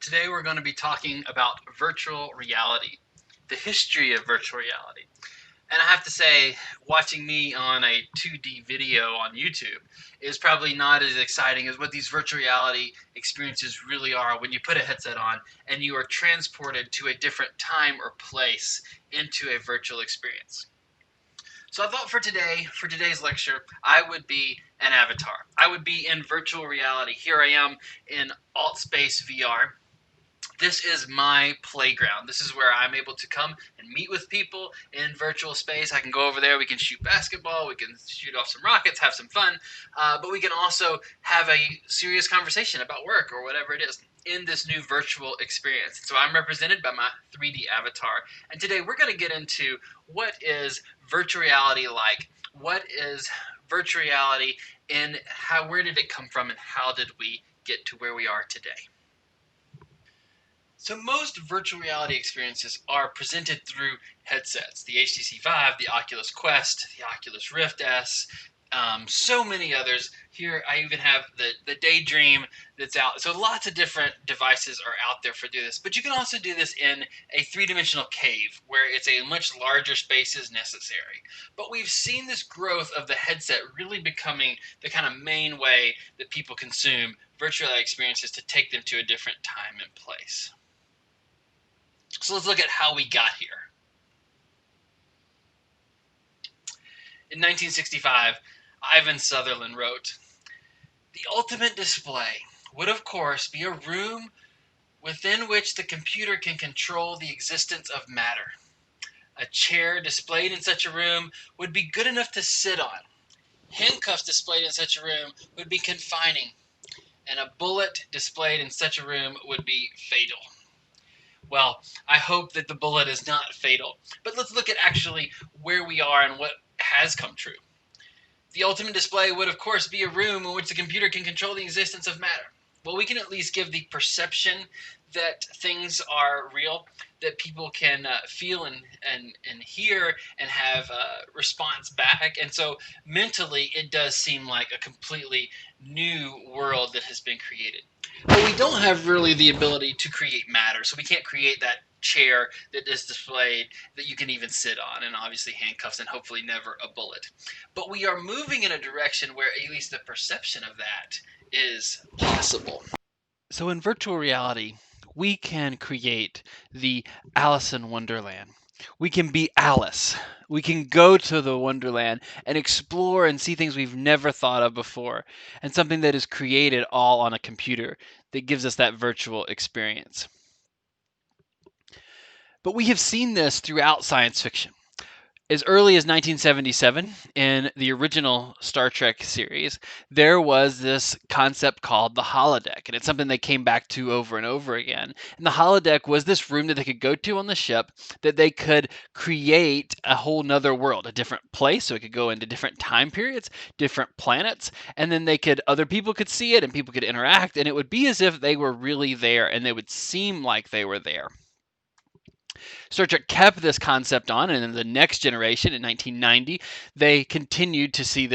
Today we're going to be talking about virtual reality, the history of virtual reality. And I have to say, watching me on a 2D video on YouTube is probably not as exciting as what these virtual reality experiences really are when you put a headset on and you are transported to a different time or place into a virtual experience. So I thought for today's lecture, I would be an avatar. I would be in virtual reality. Here I am in AltSpace VR. This is my playground. This is where I'm able to come and meet with people in virtual space. I can go over there. We can shoot basketball. We can shoot off some rockets, have some fun. But we can also have a serious conversation about work or whatever it is in this new virtual experience. So I'm represented by my 3D avatar. And today we're going to get into what is virtual reality like? What is virtual reality and where did it come from and how did we get to where we are today? So most virtual reality experiences are presented through headsets. The HTC Vive, the Oculus Quest, the Oculus Rift S, so many others. Here I even have the Daydream that's out. So lots of different devices are out there for do this. But you can also do this in a three-dimensional cave where it's a much larger space is necessary. But we've seen this growth of the headset really becoming the kind of main way that people consume virtual reality experiences to take them to a different time and place. So let's look at how we got here. In 1965, Ivan Sutherland wrote, "The ultimate display would of course be a room within which the computer can control the existence of matter. A chair displayed in such a room would be good enough to sit on. Handcuffs displayed in such a room would be confining, and a bullet displayed in such a room would be fatal." Well, I hope that the bullet is not fatal. But let's look at actually where we are and what has come true. The ultimate display would, of course, be a room in which the computer can control the existence of matter. Well, we can at least give the perception that things are real, that people can feel and hear and have response back. And so mentally, it does seem like a completely new world that has been created. But we don't have really the ability to create matter, so we can't create that chair that is displayed that you can even sit on, and obviously handcuffs and hopefully never a bullet. But we are moving in a direction where at least the perception of that is possible. So in virtual reality, we can create the Alice in Wonderland. We can be Alice. We can go to the Wonderland and explore and see things we've never thought of before, and something that is created all on a computer that gives us that virtual experience. But we have seen this throughout science fiction. As early as 1977, in the original Star Trek series, there was this concept called the holodeck, and it's something they came back to over and over again. And the holodeck was this room that they could go to on the ship that they could create a whole nother world, a different place, so it could go into different time periods, different planets, and then other people could see it and people could interact, and it would be as if they were really there and they would seem like they were there. Star Trek kept this concept on, and in the next generation in 1990, they continued to use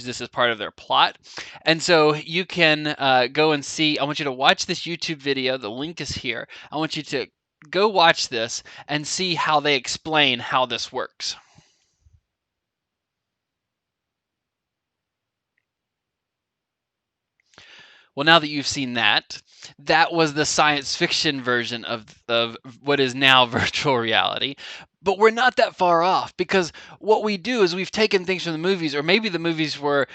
this as part of their plot. And so you can go and see. I want you to watch this YouTube video. The link is here. I want you to go watch this and see how they explain how this works. Well, now that you've seen that, that was the science fiction version of what is now virtual reality. But we're not that far off, because what we do is we've taken things from the movies, or maybe the movies were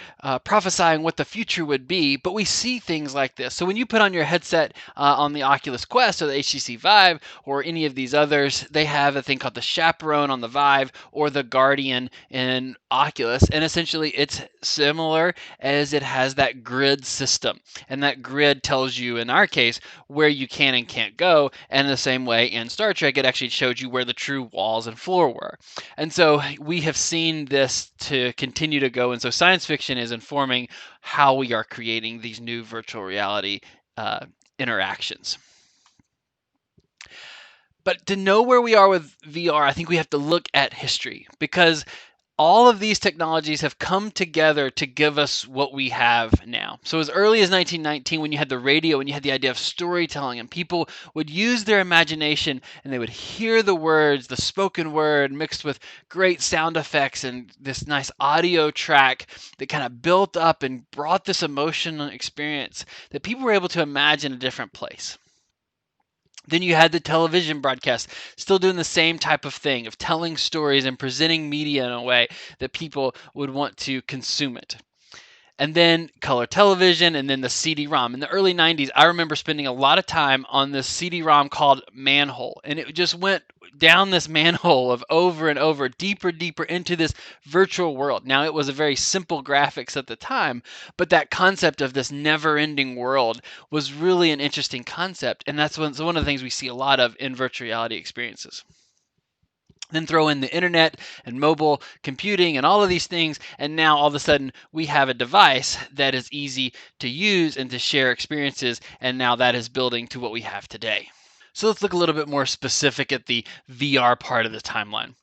prophesying what the future would be, but we see things like this. So when you put on your headset on the Oculus Quest or the HTC Vive or any of these others, they have a thing called the Chaperone on the Vive or the Guardian in Oculus, and essentially it's similar as it has that grid system. And that grid tells you, in our case, where you can and can't go. And the same way in Star Trek, it actually showed you where the true walls and floor were. And so we have seen this to continue to go. And so science fiction is informing how we are creating these new virtual reality interactions. But to know where we are with VR, I think we have to look at history, because all of these technologies have come together to give us what we have now. So as early as 1919, when you had the radio and you had the idea of storytelling, and people would use their imagination and they would hear the words, the spoken word mixed with great sound effects and this nice audio track that kind of built up and brought this emotional experience, that people were able to imagine a different place. Then you had the television broadcast, still doing the same type of thing of telling stories and presenting media in a way that people would want to consume it. And then color television, and then the CD-ROM. In the early 90s, I remember spending a lot of time on this CD-ROM called Manhole, and it just went down this manhole of over and over, deeper into this virtual world. Now, it was a very simple graphics at the time, but that concept of this never-ending world was really an interesting concept, and that's one of the things we see a lot of in virtual reality experiences. Then throw in the internet and mobile computing and all of these things, and now all of a sudden we have a device that is easy to use and to share experiences, and now that is building to what we have today. So let's look a little bit more specific at the VR part of the timeline.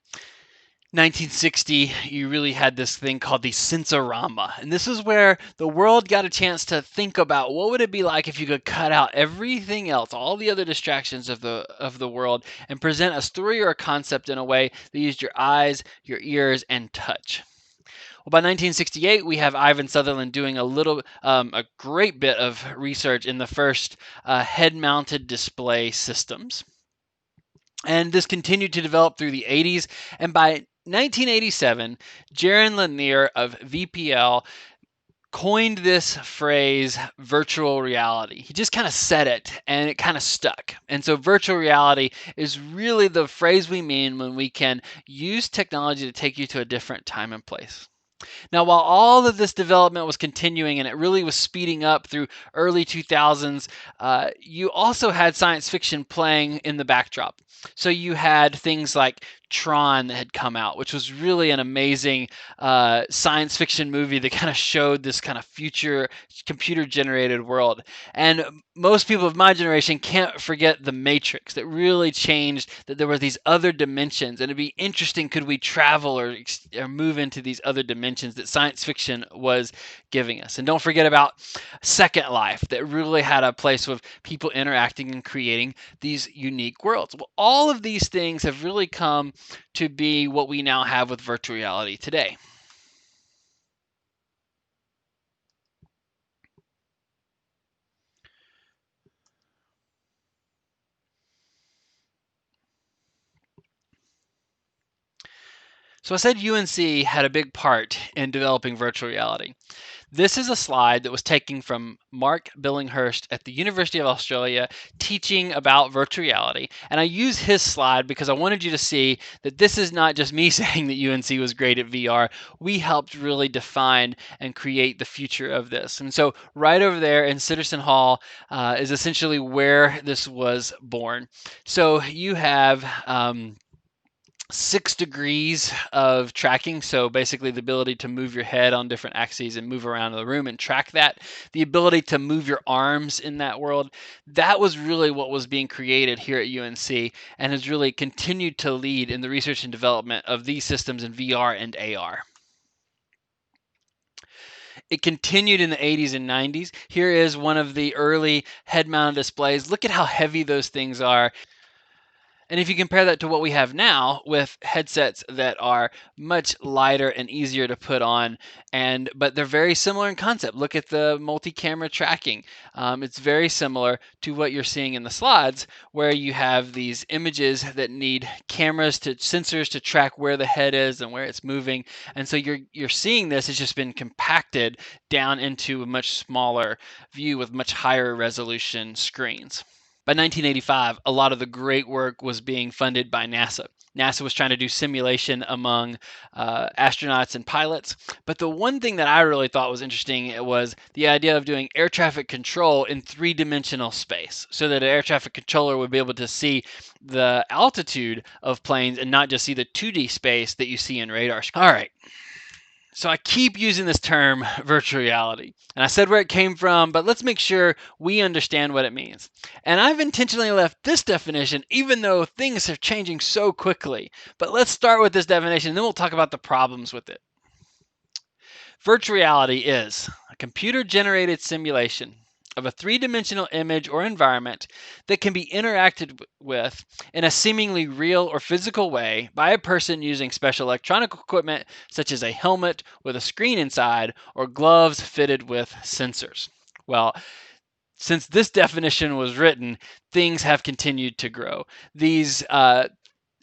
1960, you really had this thing called the Sensorama, and this is where the world got a chance to think about what would it be like if you could cut out everything else, all the other distractions of the world, and present a story or a concept in a way that used your eyes, your ears, and touch. Well, by 1968, we have Ivan Sutherland doing a great bit of research in the first head-mounted display systems. And this continued to develop through the 80s. And by 1987, Jaron Lanier of VPL coined this phrase virtual reality. He just kind of said it and it kind of stuck. And so virtual reality is really the phrase we mean when we can use technology to take you to a different time and place. Now, while all of this development was continuing and it really was speeding up through early 2000s, you also had science fiction playing in the backdrop. So you had things like Tron that had come out, which was really an amazing science fiction movie that kind of showed this kind of future computer generated world. And most people of my generation can't forget The Matrix, that really changed, that there were these other dimensions. And it'd be interesting, could we travel or move into these other dimensions that science fiction was giving us? And don't forget about Second Life, that really had a place with people interacting and creating these unique worlds. Well, all of these things have really come to be what we now have with virtual reality today. So I said UNC had a big part in developing virtual reality. This is a slide that was taken from Mark Billinghurst at the University of Australia teaching about virtual reality. And I use his slide because I wanted you to see that this is not just me saying that UNC was great at VR. We helped really define and create the future of this. And so right over there in Sitterson Hall is essentially where this was born. So you have 6 degrees of tracking. So basically the ability to move your head on different axes and move around the room and track that. The ability to move your arms in that world. That was really what was being created here at UNC and has really continued to lead in the research and development of these systems in VR and AR. It continued in the 80s and 90s. Here is one of the early head-mounted displays. Look at how heavy those things are. And if you compare that to what we have now with headsets that are much lighter and easier to put on, but they're very similar in concept. Look at the multi-camera tracking. It's very similar to what you're seeing in the slides, where you have these images that need sensors to track where the head is and where it's moving. And so you're seeing this has just been compacted down into a much smaller view with much higher resolution screens. By 1985, a lot of the great work was being funded by NASA. NASA was trying to do simulation among astronauts and pilots. But the one thing that I really thought was interesting was the idea of doing air traffic control in three-dimensional space, so that an air traffic controller would be able to see the altitude of planes and not just see the 2D space that you see in radar. All right. So I keep using this term virtual reality. And I said where it came from, but let's make sure we understand what it means. And I've intentionally left this definition even though things are changing so quickly. But let's start with this definition and then we'll talk about the problems with it. Virtual reality is a computer-generated simulation of a three-dimensional image or environment that can be interacted with in a seemingly real or physical way by a person using special electronic equipment such as a helmet with a screen inside or gloves fitted with sensors. Well, since this definition was written, things have continued to grow. These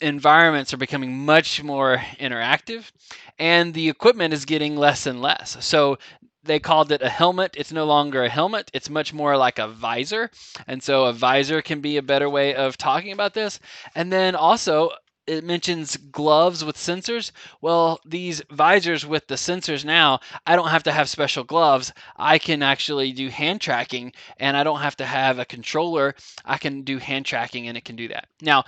environments are becoming much more interactive and the equipment is getting less and less. So they called it a helmet. It's no longer a helmet. It's much more like a visor. And so a visor can be a better way of talking about this. And then also it mentions gloves with sensors. Well, these visors with the sensors now, I don't have to have special gloves. I can actually do hand tracking and I don't have to have a controller. I can do hand tracking and it can do that. Now,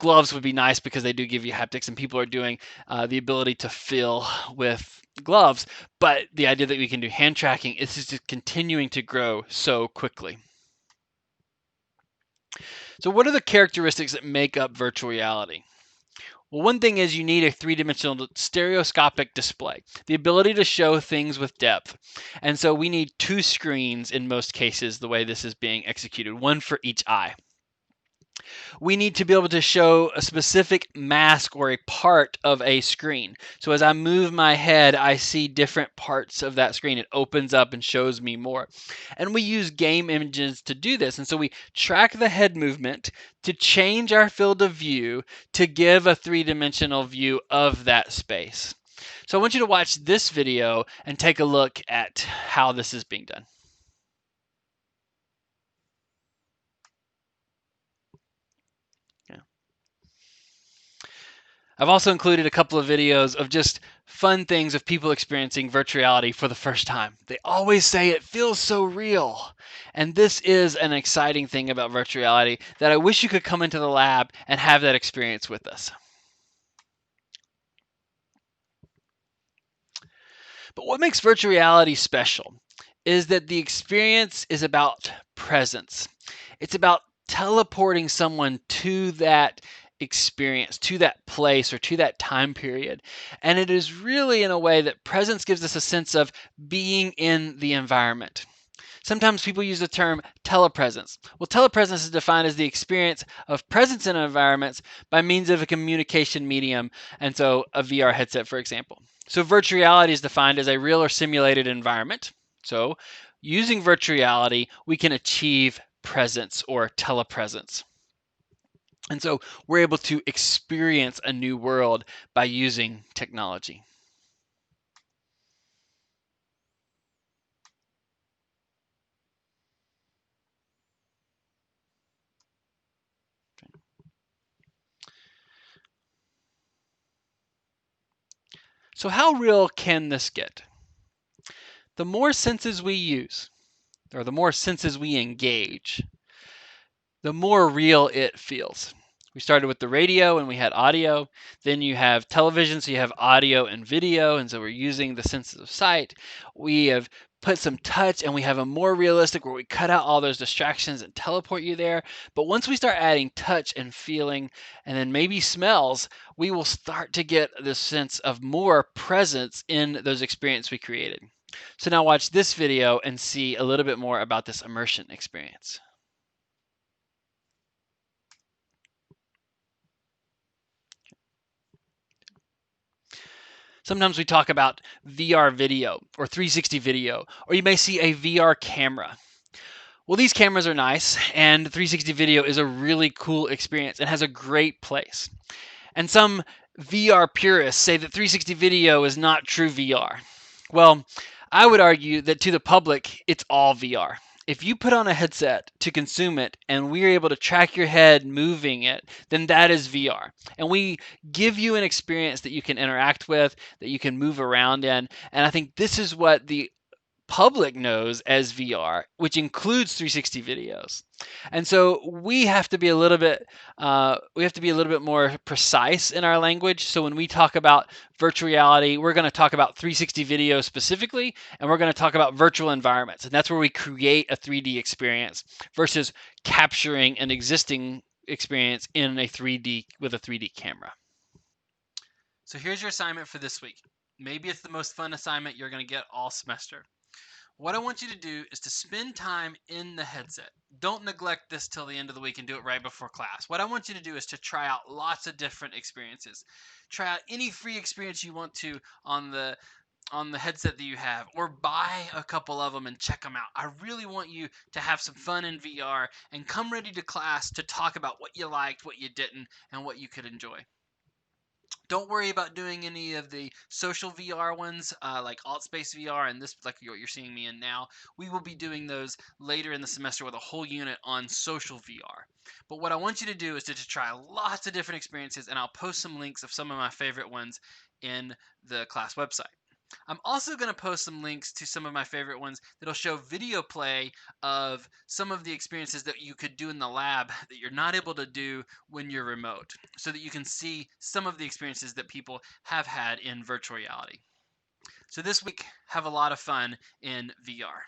gloves would be nice because they do give you haptics and people are doing the ability to feel with gloves, but the idea that we can do hand tracking is just continuing to grow so quickly. So what are the characteristics that make up virtual reality? Well, one thing is you need a three-dimensional stereoscopic display, the ability to show things with depth. And so we need two screens in most cases the way this is being executed, one for each eye. We need to be able to show a specific mask or a part of a screen. So as I move my head, I see different parts of that screen. It opens up and shows me more. And we use game images to do this. And so we track the head movement to change our field of view to give a three-dimensional view of that space. So I want you to watch this video and take a look at how this is being done. I've also included a couple of videos of just fun things of people experiencing virtual reality for the first time. They always say it feels so real. And this is an exciting thing about virtual reality that I wish you could come into the lab and have that experience with us. But what makes virtual reality special is that the experience is about presence. It's about teleporting someone to that experience, to that place, or to that time period. And it is really in a way that presence gives us a sense of being in the environment. Sometimes people use the term telepresence. Well, telepresence is defined as the experience of presence in environments by means of a communication medium, and so a VR headset, for example. So virtual reality is defined as a real or simulated environment. So using virtual reality, we can achieve presence or telepresence. And so we're able to experience a new world by using technology. So how real can this get? The more senses we use, or the more senses we engage, the more real it feels. We started with the radio and we had audio. Then you have television, so you have audio and video, and so we're using the senses of sight. We have put some touch and we have a more realistic where we cut out all those distractions and teleport you there. But once we start adding touch and feeling and then maybe smells, we will start to get this sense of more presence in those experiences we created. So now watch this video and see a little bit more about this immersion experience. Sometimes we talk about VR video or 360 video, or you may see a VR camera. Well, these cameras are nice, and 360 video is a really cool experience and has a great place. And some VR purists say that 360 video is not true VR. Well, I would argue that to the public, it's all VR. If you put on a headset to consume it and we're able to track your head moving it, then that is VR. And we give you an experience that you can interact with, that you can move around in. And I think this is what the public knows as VR, which includes 360 videos. And so we have to be a little bit more precise in our language. So when we talk about virtual reality, we're going to talk about 360 video specifically, and we're going to talk about virtual environments, and that's where we create a 3D experience versus capturing an existing experience in a 3D with a 3D camera. So here's your assignment for this week. Maybe it's the most fun assignment you're going to get all semester. What I want you to do is to spend time in the headset. Don't neglect this till the end of the week and do it right before class. What I want you to do is to try out lots of different experiences. Try out any free experience you want to on the headset that you have, or buy a couple of them and check them out. I really want you to have some fun in VR and come ready to class to talk about what you liked, what you didn't, and what you could enjoy. Don't worry about doing any of the social VR ones like AltSpace VR and this, like what you're seeing me in now. We will be doing those later in the semester with a whole unit on social VR. But what I want you to do is to just try lots of different experiences, and I'll post some links of some of my favorite ones in the class website. I'm also going to post some links to some of my favorite ones that'll show video play of some of the experiences that you could do in the lab that you're not able to do when you're remote, so that you can see some of the experiences that people have had in virtual reality. So this week, have a lot of fun in VR.